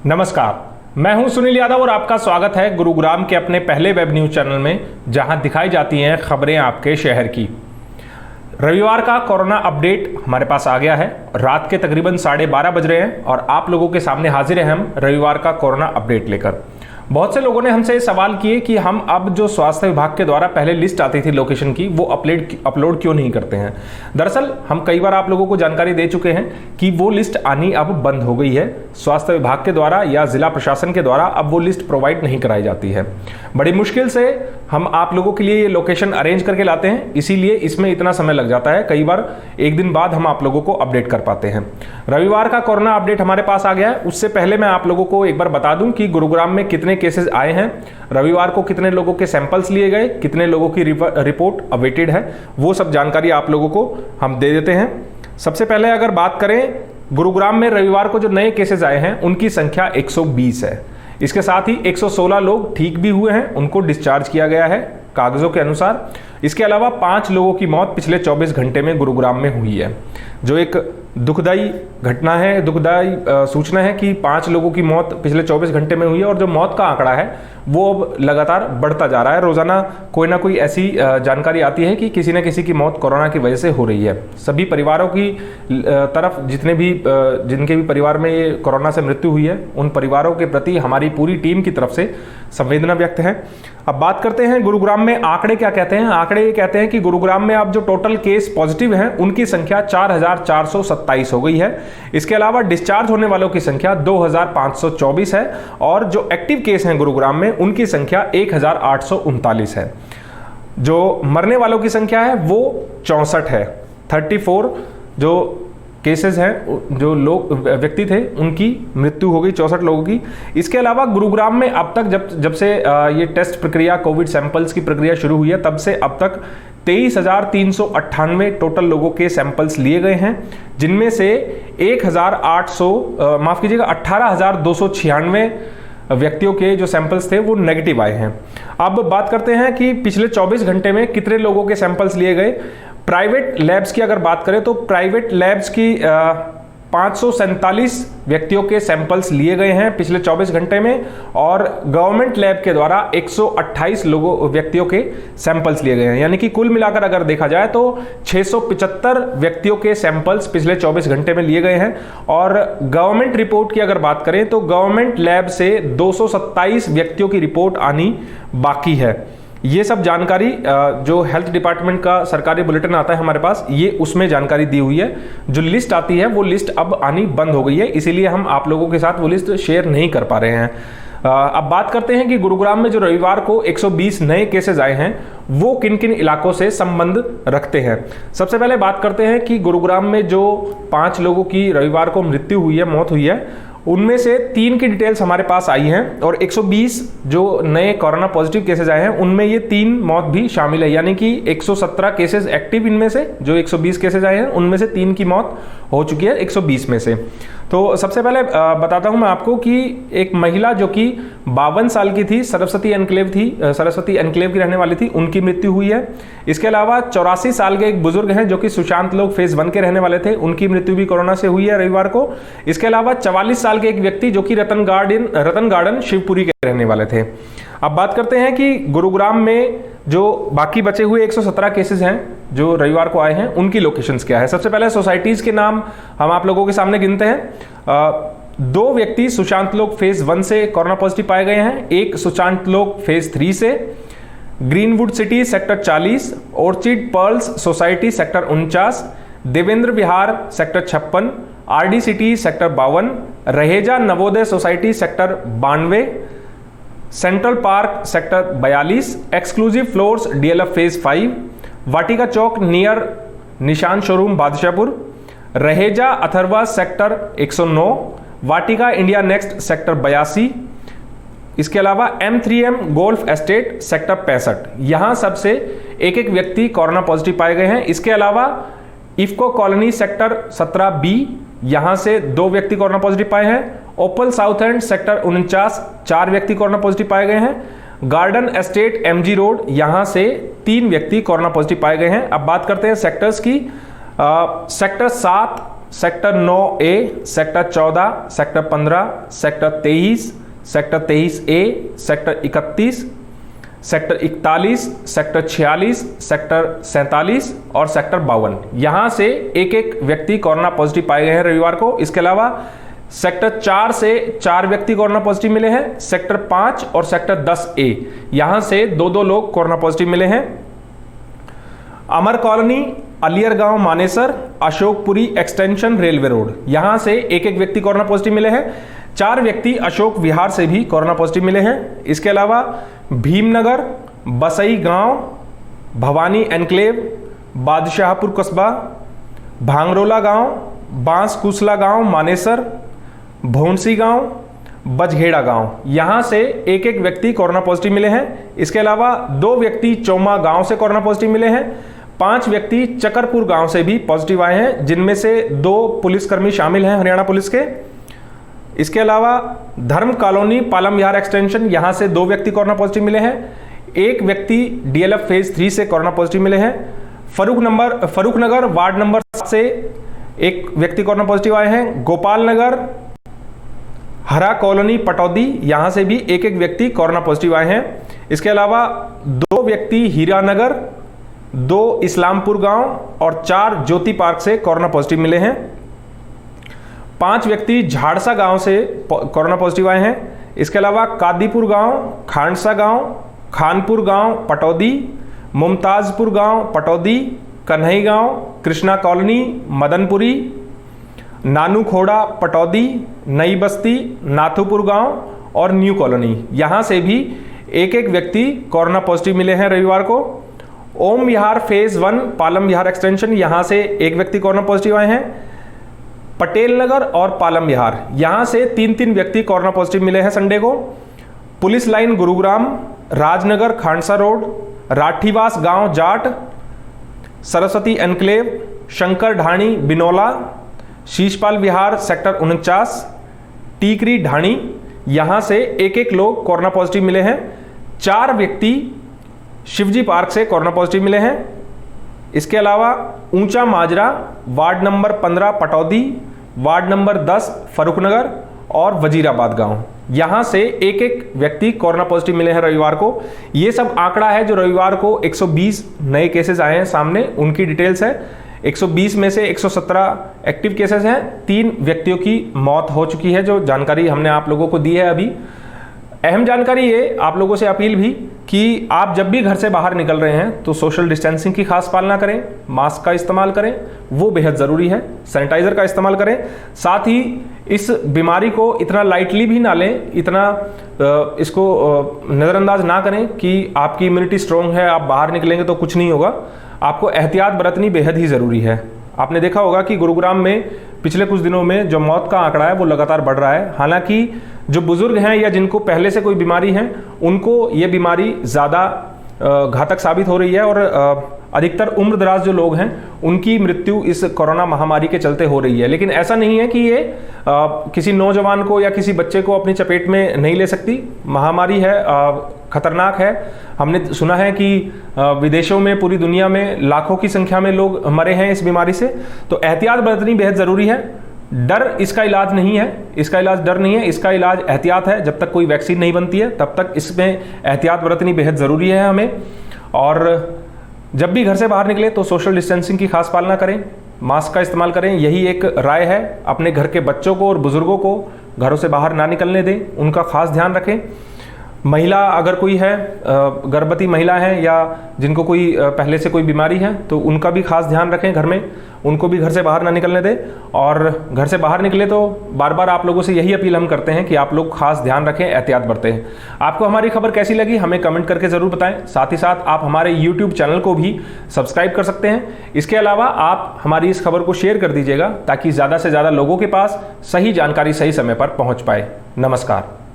नमस्कार, मैं हूं सुनील यादव और आपका स्वागत है गुरुग्राम के अपने पहले वेब न्यूज चैनल में, जहां दिखाई जाती हैं खबरें आपके शहर की। रविवार का कोरोना अपडेट हमारे पास आ गया है। रात के तकरीबन 12:30 बज रहे हैं और आप लोगों के सामने हाजिर हैं हम रविवार का कोरोना अपडेट लेकर। बहुत से लोगों ने हमसे सवाल किए कि हम अब जो स्वास्थ्य विभाग के द्वारा पहले लिस्ट आती थी लोकेशन की, वो अपलोड क्यों नहीं करते हैं। दरअसल हम कई बार आप लोगों को जानकारी दे चुके हैं कि वो लिस्ट आनी अब बंद हो गई है। स्वास्थ्य विभाग के द्वारा या जिला प्रशासन के द्वारा अब वो लिस्ट प्रोवाइड नहीं कराई जाती है। बड़ी मुश्किल से हम आप लोगों के लिए ये लोकेशन अरेंज करके लाते हैं, इसीलिए इसमें इतना समय लग जाता है। कई बार एक दिन बाद हम आप लोगों को अपडेट कर पाते हैं। रविवार का कोरोना अपडेट हमारे पास आ गया है। उससे पहले मैं आप लोगों को एक बार बता दूं कि गुरुग्राम में कितने केसेस आए हैं, रविवार को कितने लोगों के सैंपल्स लिए गए, कितने लोगों की रिपोर्ट अवेटेड है, वो सब जानकारी आप लोगों को हम दे देते हैं। सबसे पहले अगर बात करें, गुरुग्राम में रविवार को जो नए केसेस आए हैं उनकी संख्या 120 है। इसके साथ ही 116 लोग ठीक भी हुए हैं, उनको डिस्चार्ज किया गया है कागजों के अनुसार। इसके अलावा 5 लोगों की मौत पिछले 24 घंटे में गुरुग्राम में हुई है, जो एक दुखदाई घटना है, दुखदाई सूचना है कि 5 लोगों की मौत पिछले 24 घंटे में हुई है। और जो मौत का आंकड़ा है वो अब लगातार बढ़ता जा रहा है। रोजाना कोई ना कोई ऐसी जानकारी आती है कि किसी न किसी की मौत कोरोना की वजह से हो रही है। सभी परिवारों की तरफ जिनके भी परिवार में ये कोरोना से मृत्यु हुई है, उन परिवारों के प्रति हमारी पूरी टीम की तरफ से संवेदना व्यक्त है। अब बात करते हैं गुरुग्राम में आंकड़े क्या कहते हैं। आंकड़े ये कहते हैं कि गुरुग्राम में अब जो टोटल केस पॉजिटिव हैं उनकी संख्या 4427 हो गई है। इसके अलावा डिस्चार्ज होने वालों की संख्या 2524 है और जो एक्टिव केस हैं गुरुग्राम में उनकी संख्या 1839 है। जो मरने वालों की संख्या है वो 64 है। 34 जो केसेस हैं, जो लोग व्यक्ति थे उनकी मृत्यु हो गई 64 लोगों की। इसके अलावा गुरुग्राम में अब तक जब से ये टेस्ट प्रक्रिया, कोविड सैंपल्स की प्रक्रिया शुरू हुई है, तब से अब तक 23,398 टोटल लोगों के सैंपल्स लिए गए हैं, जिनमें से 18,296 व्यक्तियों के जो सैंपल्स थे वो नेगेटिव आए हैं। अब बात करते हैं कि पिछले 24 घंटे में कितने लोगों के सैंपल्स लिए गए। प्राइवेट लैब्स की अगर बात करें तो प्राइवेट लैब्स की 547 व्यक्तियों के सैंपल्स लिए गए हैं पिछले 24 घंटे में, और गवर्नमेंट लैब के द्वारा 128 व्यक्तियों के सैंपल्स लिए गए हैं। यानी कि कुल मिलाकर अगर देखा जाए तो 675 व्यक्तियों के सैंपल्स पिछले 24 घंटे में लिए गए हैं। और गवर्नमेंट रिपोर्ट की अगर बात करें तो गवर्नमेंट लैब से 227 व्यक्तियों की रिपोर्ट आनी बाकी है। ये सब जानकारी जो हेल्थ डिपार्टमेंट का सरकारी बुलेटिन आता है हमारे पास, ये उसमें जानकारी दी हुई है। जो लिस्ट आती है वो लिस्ट अब आनी बंद हो गई है, इसीलिए हम आप लोगों के साथ वो लिस्ट शेयर नहीं कर पा रहे हैं। अब बात करते हैं कि गुरुग्राम में जो रविवार को 120 नए केसेस आए हैं वो किन किन इलाकों से संबंध रखते हैं। सबसे पहले बात करते हैं कि गुरुग्राम में जो 5 लोगों की रविवार को मृत्यु हुई है, मौत हुई है, उनमें से 3 की डिटेल्स हमारे पास आई हैं। और 120 जो नए कोरोना पॉजिटिव केसेस आए हैं उनमें ये 3 मौत भी शामिल है। यानी कि 117 केसेस एक्टिव, इनमें से जो 120 केसेस आए हैं उनमें से 3 की मौत हो चुकी है 120 में से। तो सबसे पहले बताता हूं मैं आपको कि एक महिला जो कि 52 साल की थी, सरस्वती एनक्लेव की रहने वाली थी, उनकी मृत्यु हुई है। इसके अलावा 84 साल के एक बुजुर्ग हैं जो कि सुशांत लोग फेज 1 के रहने वाले थे, उनकी मृत्यु भी कोरोना से हुई है रविवार को। इसके अलावा 44 साल के एक व्यक्ति जो कि रतन गार्डन शिवपुरी के रहने वाले थे। अब बात करते हैं कि गुरुग्राम में जो बाकी बचे हुए 117 केसेस हैं जो रविवार को आए हैं उनकी लोकेशंस क्या है। सबसे पहले सोसाइटीज के नाम हम आप लोगों के सामने गिनते हैं। 2 व्यक्ति सुशांत लोग फेज 1 से कोरोना पॉजिटिव पाए गए हैं, एक सुशांत लोग फेज 3 से। Greenwood City sector 40, Orchid Pearls society sector 49, Devendra Vihar sector 56, RD City sector 52, Raheja Navodaya society sector 92, Central Park sector 42, exclusive floors DLF phase 5, Vatika Chowk near Nissan showroom Badshahpur, Raheja Atharva sector 109, Vatika India Next sector 82। इसके अलावा M3M golf estate sector 65, यहां सबसे एक एक व्यक्ति corona positive पाए गए हैं। इसके अलावा इफ्को कॉलोनी सेक्टर 17B, यहां से 2 व्यक्ति कोरोना पॉजिटिव पाए हैं। ओपल साउथ एंड सेक्टर 49, 4 व्यक्ति कोरोना पॉजिटिव पाए गए हैं। गार्डन एस्टेट MG रोड, यहां से 3 व्यक्ति कोरोना पॉजिटिव पाए गए हैं। अब बात करते हैं सेक्टर्स की। Sector 7 sector 9A, sector 14, sector 15, sector 23, sector 23A, sector 31, sector 41, sector 46, sector 47 और सेक्टर 52। यहां से एक एक व्यक्ति कोरोना पॉजिटिव पाए गए हैं रविवार को। इसके अलावा सेक्टर 4 से 4 व्यक्ति कोरोना पॉजिटिव मिले हैं। सेक्टर 5 और सेक्टर 10A यहां से 2-2 लोग कोरोना पॉजिटिव मिले हैं। अमर कॉलोनी, अलियर गांव, Manesar, Ashokpuri extension, railway road, यहां से एक एक व्यक्ति कोरोना पॉजिटिव मिले हैं। 4 व्यक्ति अशोक विहार से भी कोरोना पॉजिटिव मिले हैं। इसके अलावा भीमनगर, बसई गांव, भवानी एनक्लेव, बादशाहपुर कस्बा, भांगरोला गांव, बांस कुसला गांव, मानेसर, भौंसी गांव, बजघेड़ा गांव, यहां से एक एक व्यक्ति कोरोना पॉजिटिव मिले हैं। इसके अलावा 2 व्यक्ति चौमा गांव से कोरोना पॉजिटिव मिले हैं। 5 व्यक्ति चकरपुर गांव से भी पॉजिटिव आए हैं, जिनमें से 2 पुलिसकर्मी शामिल हैं हरियाणा पुलिस के। इसके अलावा धर्म कॉलोनी, पालम विहार एक्सटेंशन, यहां से 2 व्यक्ति कोरोना पॉजिटिव मिले हैं। 1 व्यक्ति DLF फेज 3 से कोरोना पॉजिटिव मिले हैं। फरूखनगर वार्ड नंबर 7 से 1 व्यक्ति कोरोना पॉजिटिव आए हैं। गोपाल नगर, हरा कॉलोनी, पटौदी, यहां से भी एक एक व्यक्ति कोरोना पॉजिटिव आए हैं। इसके अलावा 2 व्यक्ति हीरानगर, 2 इस्लामपुर गांव और 4 ज्योति पार्क से कोरोना पॉजिटिव मिले हैं। 5 व्यक्ति झाड़सा गांव से कोरोना पॉजिटिव आए हैं। इसके अलावा कादीपुर गांव, खांडसा गांव, खानपुर गांव, पटौदी, मुमताजपुर गांव, पटौदी, कन्हई गांव, कृष्णा कॉलोनी, मदनपुरी, नानू खोड़ा, पटौदी, नई बस्ती, नाथुपुर गांव और न्यू कॉलोनी, यहां से भी एक एक व्यक्ति कोरोना पॉजिटिव मिले हैं रविवार को। ओम विहार फेज 1, पालम विहार एक्सटेंशन, यहां से 1 व्यक्ति कोरोना पॉजिटिव आए हैं। पटेल नगर और पालम विहार, यहां से 3-3 व्यक्ति कोरोना पॉजिटिव मिले हैं संडे को। Police line Gurugram, Rajnagar Khandsa road, Rathiwas गांव जाट, सरस्वती एनक्लेव, शंकर ढाणी बिनौला, शीशपाल विहार सेक्टर 49, टीकरी ढाणी, यहां से एक एक लोग कोरोना पॉजिटिव मिले हैं। 4 व्यक्ति शिवजी पार्क से कोरोना पॉजिटिव मिले हैं। इसके अलावा Uncha Majra, ward number 15 Pataudi, ward number 10 Farrukhnagar और वजीराबाद गांव, यहां से एक एक व्यक्ति कोरोना पॉजिटिव मिले हैं रविवार को। ये सब आंकड़ा है जो रविवार को 120 नए केसेस आए हैं सामने, उनकी डिटेल्स है। 120 में से 117 एक्टिव केसेस हैं। 3 व्यक्तियों की मौत हो चुकी है, जो जानकारी हमने आप लोगों को दी है अभी। अहम जानकारी ये, आप लोगों से अपील भी कि आप जब भी घर से बाहर निकल रहे हैं तो सोशल डिस्टेंसिंग की खास पालना करें, मास्क का इस्तेमाल करें, वो बेहद ज़रूरी है, सैनिटाइजर का इस्तेमाल करें। साथ ही इस बीमारी को इतना लाइटली भी ना लें, इतना इसको नज़रअंदाज ना करें कि आपकी इम्यूनिटी स्ट्रॉन्ग है, आप बाहर निकलेंगे तो कुछ नहीं होगा। आपको एहतियात बरतनी बेहद ही ज़रूरी है। आपने देखा होगा कि गुरुग्राम में पिछले कुछ दिनों में जो मौत का आंकड़ा है वो लगातार बढ़ रहा है। हालांकि जो बुजुर्ग हैं या जिनको पहले से कोई बीमारी है, उनको ये बीमारी ज़्यादा घातक साबित हो रही है और अधिकतर उम्र दराज जो लोग हैं उनकी मृत्यु इस कोरोना महामारी के चलते हो रही है। लेकिन ऐसा नहीं है कि ये किसी नौजवान को या किसी बच्चे को अपनी चपेट में नहीं ले सकती। महामारी है, खतरनाक है। हमने सुना है कि विदेशों में, पूरी दुनिया में लाखों की संख्या में लोग मरे हैं इस बीमारी से। तो एहतियात बरतनी बेहद ज़रूरी है। डर इसका इलाज नहीं है, इसका इलाज डर नहीं है, इसका इलाज एहतियात है। जब तक कोई वैक्सीन नहीं बनती है तब तक इसमें एहतियात बरतनी बेहद ज़रूरी है हमें। और जब भी घर से बाहर निकले तो सोशल डिस्टेंसिंग की खास पालना करें, मास्क का इस्तेमाल करें, यही एक राय है। अपने घर के बच्चों को और बुजुर्गों को घरों से बाहर ना निकलने दें, उनका खास ध्यान रखें। महिला अगर कोई है, गर्भवती महिला है या जिनको कोई पहले से कोई बीमारी है, तो उनका भी खास ध्यान रखें घर में, उनको भी घर से बाहर ना निकलने दें। और घर से बाहर निकले तो बार बार आप लोगों से यही अपील हम करते हैं कि आप लोग खास ध्यान रखें, एहतियात बरतें। आपको हमारी खबर कैसी लगी हमें कमेंट करके ज़रूर बताएं। साथ ही साथ आप हमारे YouTube चैनल को भी सब्सक्राइब कर सकते हैं। इसके अलावा आप हमारी इस खबर को शेयर कर दीजिएगा ताकि ज़्यादा से ज़्यादा लोगों के पास सही जानकारी सही समय पर पहुँच पाए। नमस्कार।